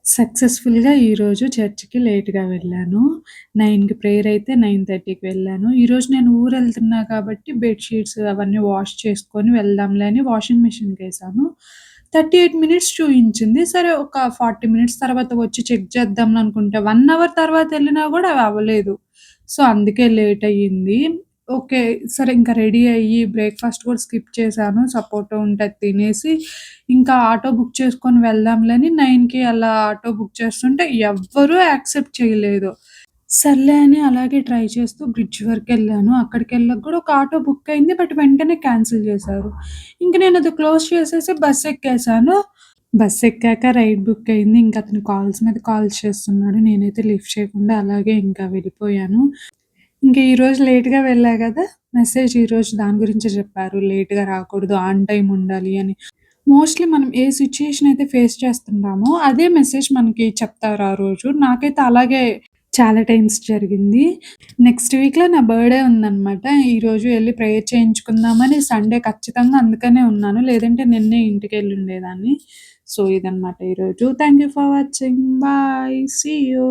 సక్సెస్‌ఫుల్‌గా ఈరోజు చర్చ్‌కి లేట్‌గా వెళ్ళాను. 9కి ప్రేయర్ అయితే 9:30కి వెళ్ళాను. ఈరోజు నేను ఊరెళ్తున్నా కాబట్టి బెడ్‌షీట్స్ అవన్నీ వాష్ చేసుకొని వెళ్దాంలే అని వాషింగ్ మిషన్‌కేసాను. 38 మినిట్స్ చూయించింది. సరే ఒక 40 మినిట్స్ తర్వాత వచ్చి చెక్ చేద్దాంలే అనుకుంటే 1 అవర్ తర్వాత ఎళ్ళినా గూడా అవి అవ్వలేదు. సో, అందుకే లేట్ అయ్యింది. ఓకే. సరే ఇంక రెడీ అయ్యి బ్రేక్‌ఫాస్ట్ కూడా స్కిప్ చేశాను. సపోటా ఉంటే అది తినేసి ఇంకా ఆటో బుక్ చేసుకొని వెళ్దాంలే అని 9కి అలా ఆటో బుక్ చేస్తుంటే ఎవ్వరూ యాక్సెప్ట్ చేయలేదు. సర్లే అని అలాగే ట్రై చేస్తూ బ్రిడ్జ్ వరకెళ్ళాను. అక్కడికెళ్ళాక కూడా ఒక ఆటో బుక్ అయింది. బట్ వెంటనే క్యాన్సిల్ చేశారు. ఇంక నేనది క్లోజ్ చేసేసి బస్సెక్కేసాను. బస్సెక్కాక రైడ్ బుక్ అయింది. ఇంక అతను కాల్స్ మీద కాల్స్ చేస్తున్నాడు. నేనైతే లిఫ్ట్ చేయకుండా అలాగే ఇంకా వెళ్ళిపోయాను. ఇంక ఈరోజు లేట్‌గా వెళ్ళా గదా! మెసేజ్ ఈరోజు దాని గురించే చెప్పారు. లేట్‌గా రాకూడదు, ఆన్ టైమ్ ఉండాలి అని. మోస్ట్‌లీ మనం ఏ సిట్యుయేషన్ అయితే ఫేస్ చేస్తుంటామో, అదే మెసేజ్ మనకి చెప్తారు ఆ రోజు. నాకైతే అలాగే చాలా టైమ్స్ జరిగింది. నెక్స్ట్ వీక్‌లో నా బర్త్‌డే ఉందనమాట. ఈరోజు ఎళ్లి ప్రేయర్ చేయించుకుందామని సండే ఖచ్చితంగా అందుకనే ఉన్నాను. లేదంటే నిన్నే ఇంటికెళ్ళుండేదాన్ని. సో, ఇదనమాట ఈరోజు. Thank you for watching. Bye. See you.